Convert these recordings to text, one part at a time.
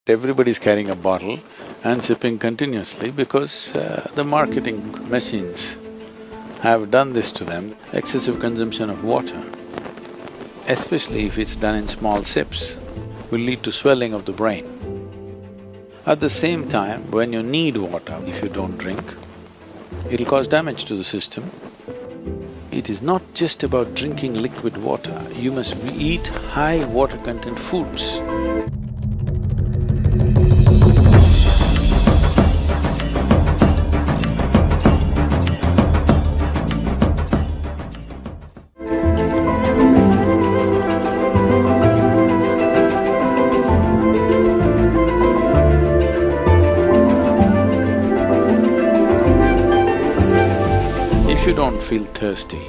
Everybody's carrying a bottle and sipping continuously because the marketing machines have done this to them. Excessive consumption of water, especially if it's done in small sips, will lead to swelling of the brain. At the same time, when you need water, if you don't drink, it'll cause damage to the system. It is not just about drinking liquid water, you must eat high water content foods. If you don't feel thirsty,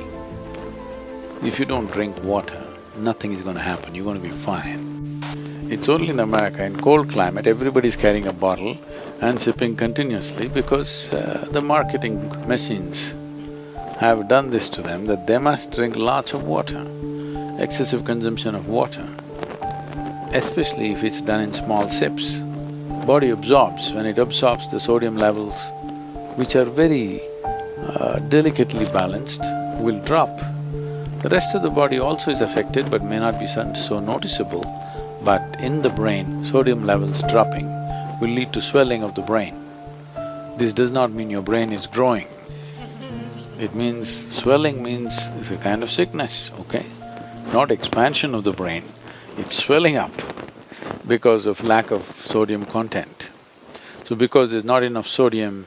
if you don't drink water, nothing is going to happen, you're going to be fine. It's only in America, in cold climate, everybody's carrying a bottle and sipping continuously because the marketing machines have done this to them that they must drink lots of water. Excessive consumption of water, especially if it's done in small sips. Body absorbs, when it absorbs the sodium levels, which are very delicately balanced, will drop. The rest of the body also is affected but may not be so noticeable, but in the brain, sodium levels dropping will lead to swelling of the brain. This does not mean your brain is growing. It means… swelling means it's a kind of sickness, okay? Not expansion of the brain, it's swelling up because of lack of sodium content. So because there's not enough sodium,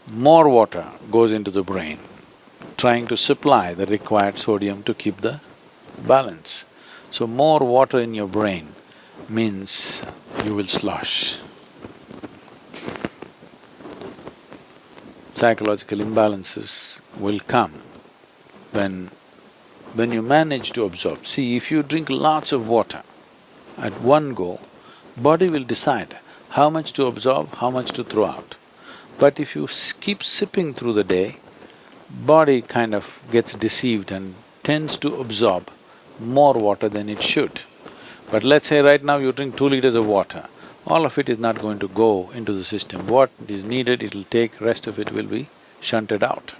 more water goes into the brain, trying to supply the required sodium to keep the balance. So more water in your brain means you will slosh. Psychological imbalances will come when you manage to absorb. See, if you drink lots of water at one go, body will decide how much to absorb, how much to throw out. But if you keep sipping through the day, body kind of gets deceived and tends to absorb more water than it should. But let's say right now you drink 2 liters of water, all of it is not going to go into the system. What is needed, it'll take, rest of it will be shunted out.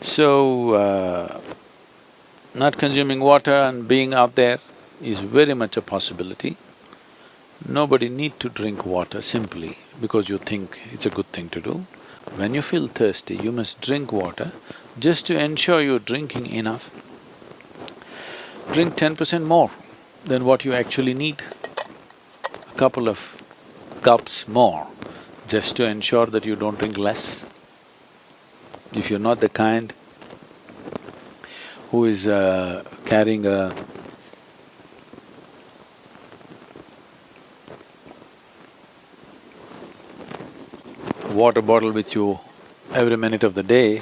So, not consuming water and being out there is very much a possibility. Nobody need to drink water simply because you think it's a good thing to do. When you feel thirsty, you must drink water just to ensure you're drinking enough. Drink 10% more than what you actually need, a couple of cups more, just to ensure that you don't drink less. If you're not the kind who is carrying a water bottle with you every minute of the day,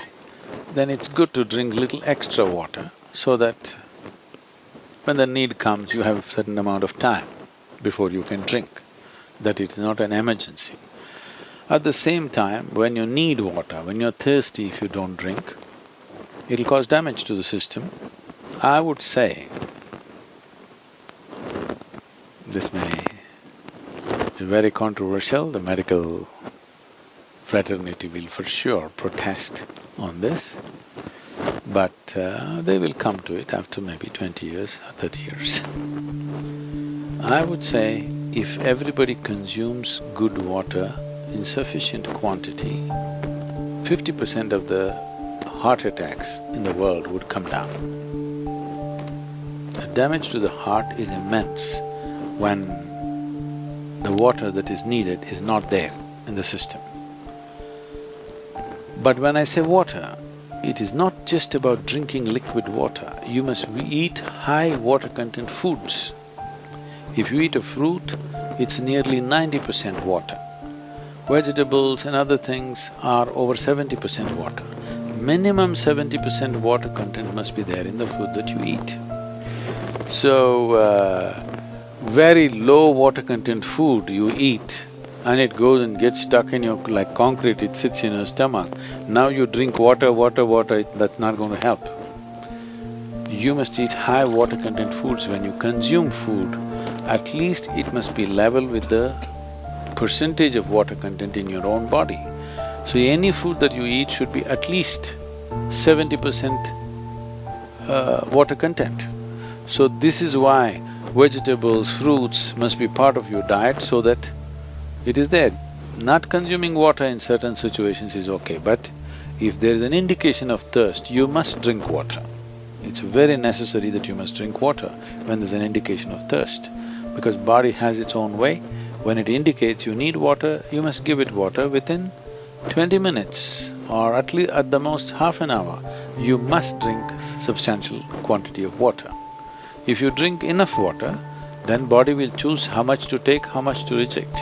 then it's good to drink little extra water so that when the need comes, you have a certain amount of time before you can drink, that it's not an emergency. At the same time, when you need water, when you're thirsty, if you don't drink, it'll cause damage to the system. I would say, this may be very controversial, the medical fraternity will for sure protest on this, but they will come to it after maybe 20 years or 30 years. I would say if everybody consumes good water in sufficient quantity, 50% of the heart attacks in the world would come down. The damage to the heart is immense when the water that is needed is not there in the system. But when I say water, it is not just about drinking liquid water, you must eat high water content foods. If you eat a fruit, it's nearly 90% water. Vegetables and other things are over 70% water. Minimum 70% water content must be there in the food that you eat. So, very low water content food you eat and it goes and gets stuck in your… like concrete, it sits in your stomach. Now you drink water, that's not going to help. You must eat high water content foods. When you consume food, at least it must be level with the percentage of water content in your own body. So any food that you eat should be at least 70% water content. So this is why vegetables, fruits must be part of your diet so that it is there. Not consuming water in certain situations is okay, but if there is an indication of thirst, you must drink water. It's very necessary that you must drink water when there's an indication of thirst, because body has its own way. When it indicates you need water, you must give it water within 20 minutes or at least at the most half an hour. You must drink substantial quantity of water. If you drink enough water, then body will choose how much to take, how much to reject.